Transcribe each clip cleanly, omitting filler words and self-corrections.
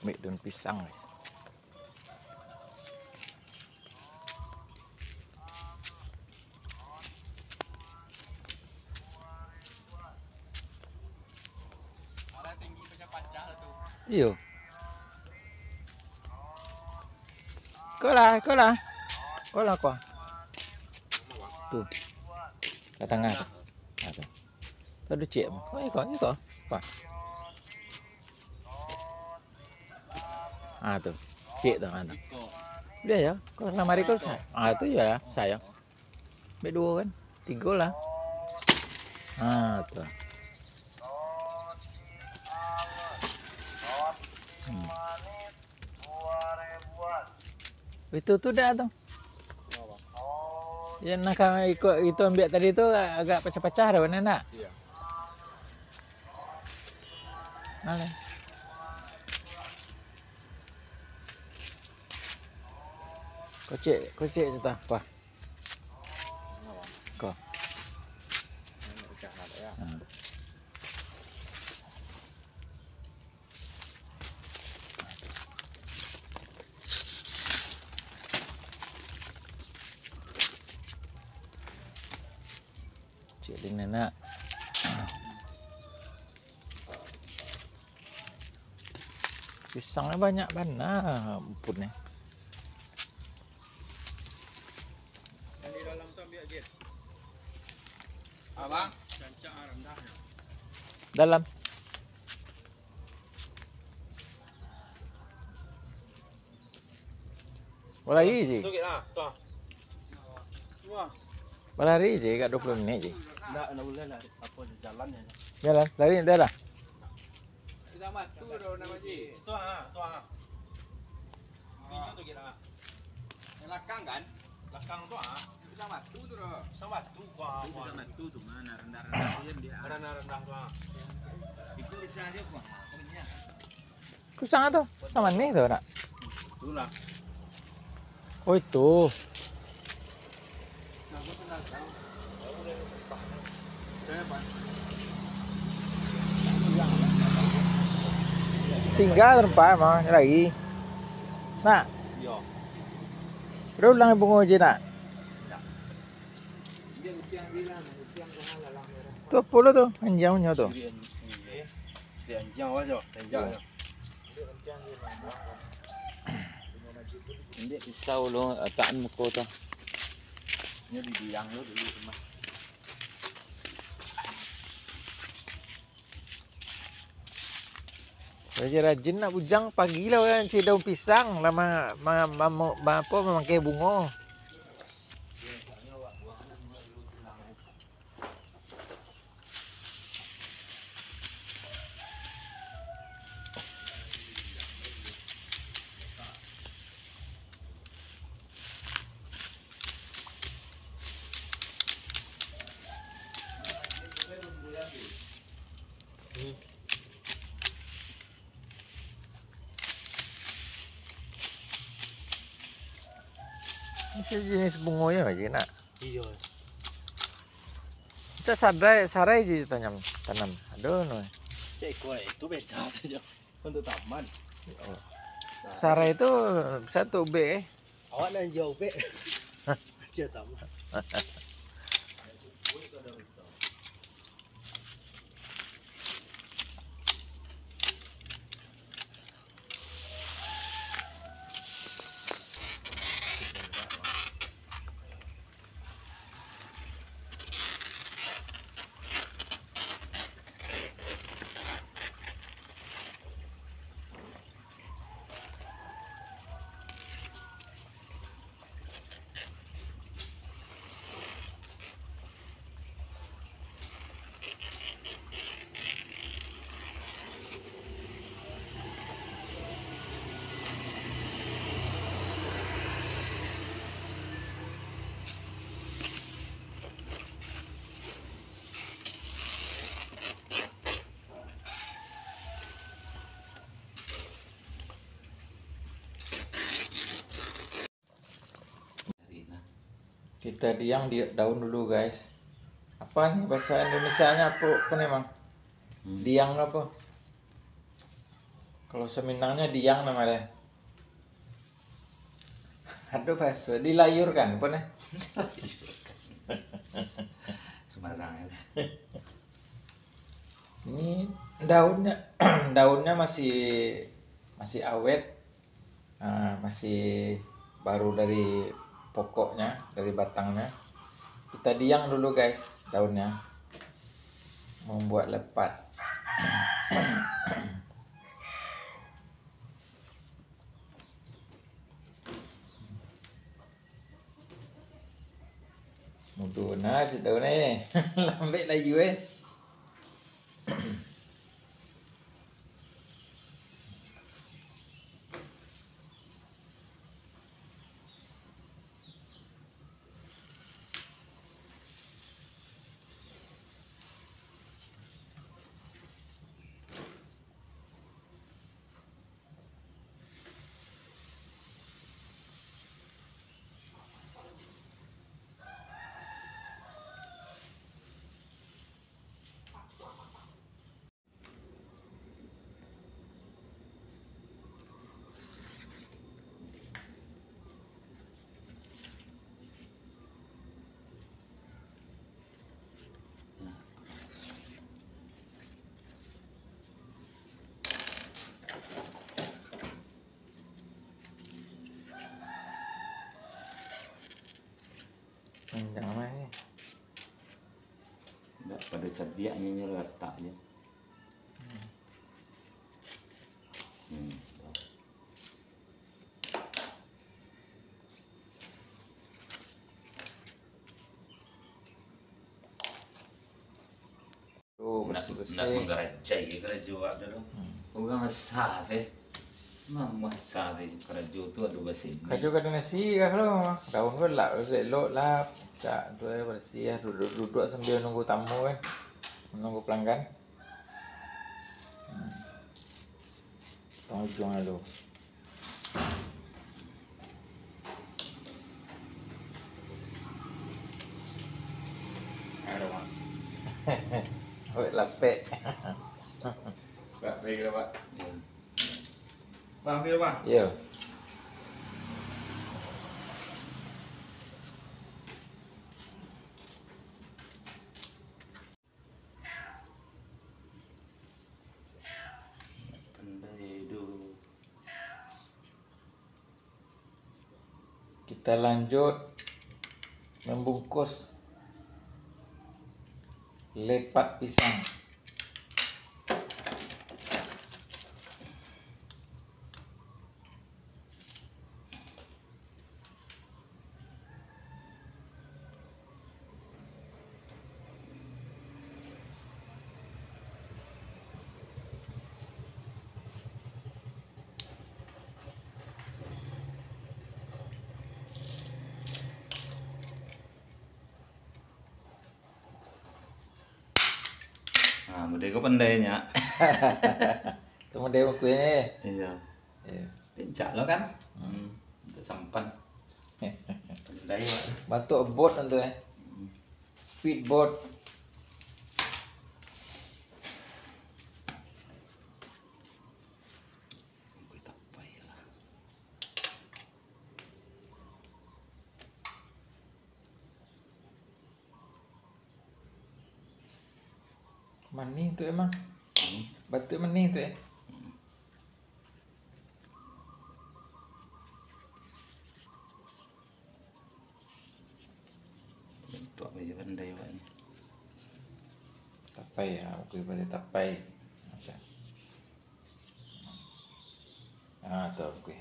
Ambil daun pisang guys. Tinggi punya pacah tuh. Iyo. Kau lah. Kau. Tuh. Ke tengah tuh. Nah, tuh. Tuh ada cik. Oh, ikut. Apa? Ah tuh. Cik tuh kan. Dia ya. Kau sama mari kau saya. Ah itu ya sayang. Berdua kan. 3 lah. Ah tuh. Itu tuh dah tuh. Yang nak ikut itu ambil tadi tu agak pecah-pecah dah mana nak? Iya. Mana? Kocek tu tak apa? Kau. Pecah ada ya. Cik Lina nak. Pisangnya banyak mana punnya. Yang di dalam tu ambil aja. Abang, cancak rendah. Dalam. Lari je. Tu kita, tu. Wah. Lari je kat 20 minit je. Enggak boleh lah apa jalannya. Jalan, lari dah lah. Sama tu dah nama ji. Tu Ini tu kita. Yang lakang kan? Lakang tu Sama tu dah. Sama tu Sama tu mana rendah-rendah dia. Rendah-rendah tu Itu bisa dia apa? Punya. Kusang tu. Sama ni tu nak. Itulah. Oh itu. Tinggal rempah mah lagi. Nak. Iya. Udah ulang bungo je nak. Dia utiang bilang, utiang kena lah merah. Tu pula tu, anjangnya tu. Dia anjang aja, anjang. Ini pisau lo takan muka tu. Ini di biang lo dulu cuma. Rajin nak bujang pagi lah orang si daun pisang lama apa memakai bunga. Ini jenis bunga aja nak. Iya. Kita sarai je tanam. Aduh no. Cek kue itu beda saja untuk taman. Sarai itu satu B. Awak nak jauh be. Aja taman. Kita diang di daun dulu guys. Apa nih bahasa Indonesianya apa nih bang? Diang apa? Kalau seminangnya diang namanya. Aduh bakso dilayurkan pun ya. Sembarangan. Ini daunnya daunnya masih awet. Nah, masih baru dari pokoknya, dari batangnya. Kita diang dulu guys daunnya. Membuat lepat. Muduna daunnya. Lambek lagi Panjang mah ini. Enggak pada cabiaknya nyeletak aja. Tuh Nak bersih-bersih. menggerajai kerajo ada tu. Bukan masak eh. Masak eh kerajo tu ada bahasa ini. Kaju kada nasi kah lo? Daun gue lah, elok lah. Cak tu bersih ya. Duduk sambil nunggu tamu kan. Menunggu pelanggan. Tong ujung lalu. Ada mak. Woi lapek. Pak, baik Pak. Pak, ambil Pak. Yo. Pandai dulu. Kita lanjut membungkus lepat pisang. Nah, bude kau pandainya. Tunggu deh waktu ini. Iya. Iya. Pencak lo kan? Untuk sampan. Pandai Pak. Bantu boat nanti ya. Speedboat. Kita payah. Maning tu emang. Batu maning tu ya. Untuk apa je pandai Pak ni. Tapai ya, aku pada tapai. Macam. Ah, tu aku.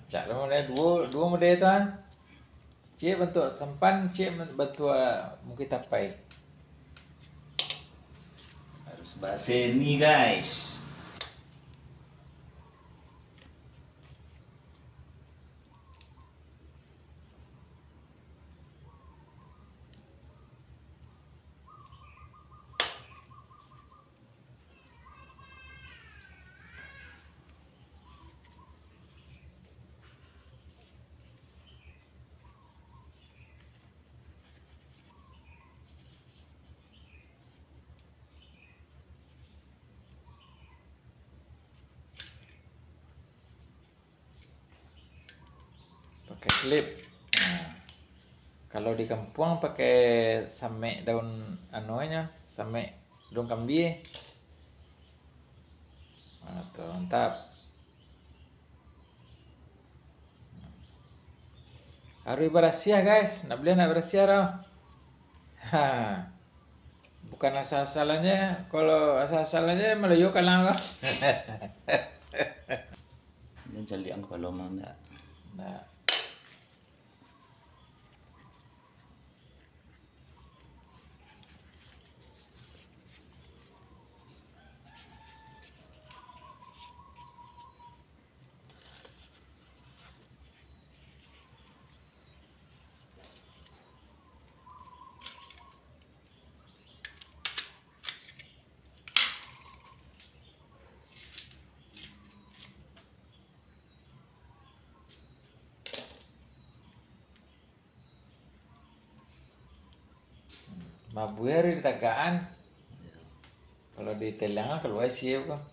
Cak lama dia dua model tu ah. Cik bentuk tempan, cik bentuk mungkin tapai. Harus bahasa ni guys. pakai klip. Nah, kalau di kampung pakai same daun anuanya, same daun kambie. Nah, tuh mantap. Harus berasia guys, nak beli nak berasia dong. Ha, bukan asal-asalannya, kalau asal-asalannya Melayu kalang kok. Yan jalian kalau mau enggak. Nah, mabuer di tagaan. Kalau di telangan keluar siap kok.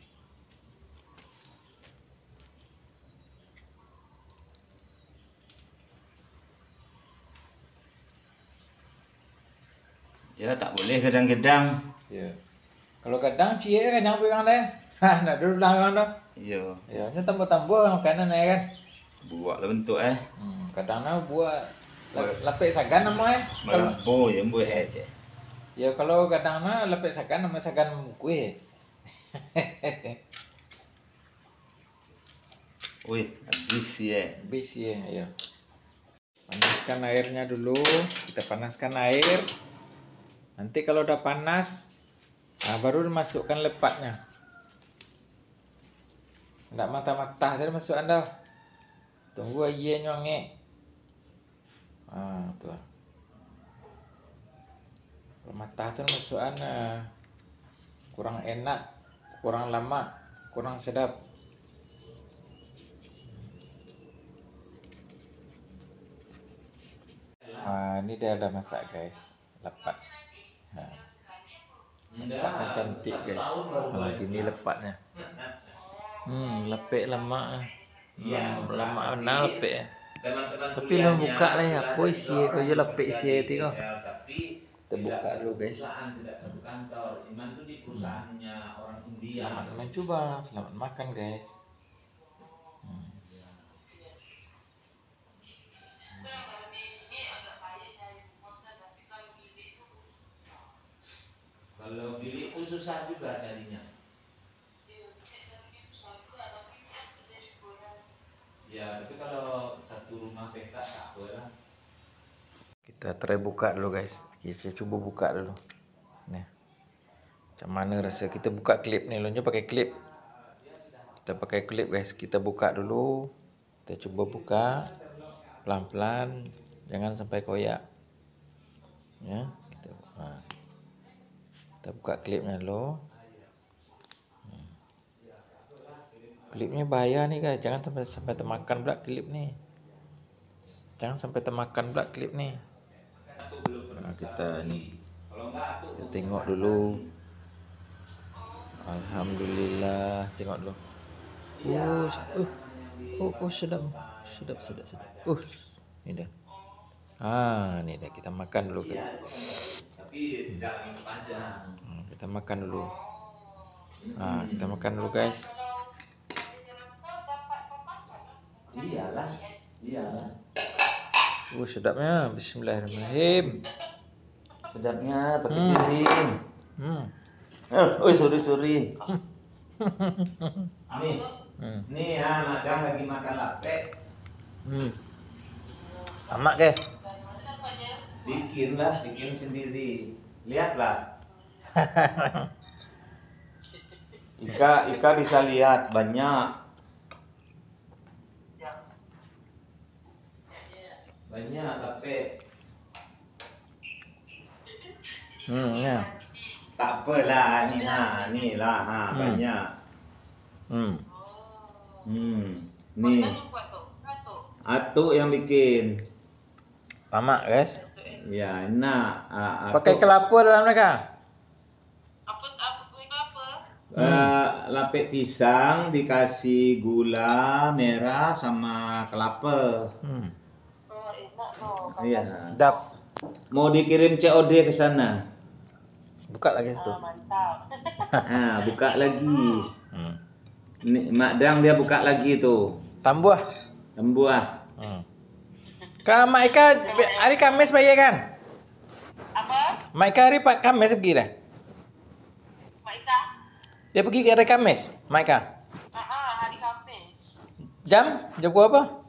Ya tak boleh gedang-gedang. Ya. Kalau kadang cie kadang pegang deh. Hah, nak duduk belakang dah. Iya, Ya, ini tambah-tambah makanan ya kan. buat lah bentuk Kadang nak buat lapik sagan nama Kalau Malabo ya buat aja. ya kalau kadang nak lapik sagan nama sagan kue. Wih, habis ya. Habis ya, ya. Panaskan airnya dulu. Kita panaskan air. Nanti kalau udah panas, nah baru dimasukkan lepatnya. Nggak mata-mata tadi masukkan dah. Tunggu aja nyonge. Tuh. Kalau mata tuh masukkan kurang enak, kurang lama, kurang sedap. Ini dia ada masak guys, lepat. Nah, lepatnya cantik guys. Gini lepatnya. Lepek lama. Lama benar lepek ya. Tapi lo buka lah ya, apa isi kau je lepek isi itu kau. Kita buka dulu guys. Selamat mencoba, selamat makan guys. Kalau bilik itu susah juga carinya. Ya, tapi kalau satu rumah PK tak apa lah. Kita try buka dulu guys. Kita coba buka dulu. Nih. Macam mana rasa kita buka klip nih? Lonjo pakai klip. Kita pakai klip guys. Kita buka dulu. Kita coba buka pelan-pelan. Jangan sampai koyak. Ya, kita buka klipnya dulu. Klipnya bahaya nih guys. Jangan sampai termakan pula klip nih. Jangan sampai termakan pula klip nih. Nah, kita nih. Kita tengok dulu. Alhamdulillah, tengok dulu. Sedap. Sedap. Ini dah. Ini dah kita makan dulu guys. Tapi jangan panjang. Kita makan dulu. Kita makan dulu guys. Iyalah. Sedapnya. Bismillahirrahmanirrahim. Sedapnya pakai piring. Sorry. Nih madam lagi makan lapek. Amak ke? Bikin sendiri. Lihatlah. Ika bisa lihat banyak. Banyak lapek. Ya. Tak apalah nih lah banyak. Nih. Atuk yang bikin. Amak guys. Ya, enak. Pakai kelapa dalam mereka. Lapek pisang dikasih gula merah sama kelapa. Iya. Dap. Mau dikirim COD ke sana. Buka lagi situ. Nah, buka lagi. Hmm. Nih, Mak Dang dia buka lagi tuh. Tambuah. Tembuah. Kak Mak Ika hari Kamis bayar kan? Apa? Mak Ika hari Pak Kamis pergi dah. Mak Ika? Dia pergi ke hari Kamis, Mak Ika. Hari Khamis. Jam berapa?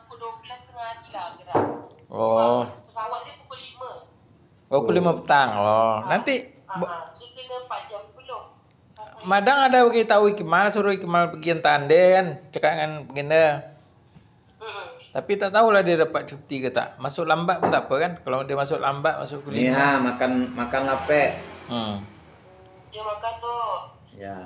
Pukul 12.30 lah gerak. Oh, Pesawat dia pukul 5. pukul 5 petang. Oh, nanti Dia kena 4 jam sebelum. Madang ada bagi tahu Iqmal, suruh Iqmal pergi tanda kan, cakap dengan Baginda. Tapi tak tahulah dia dapat cuti ke tak. Masuk lambat pun tak apa kan? Kalau dia masuk lambat, masuk kuliah. Iya, makan lapek. Dia makan tu. Ya.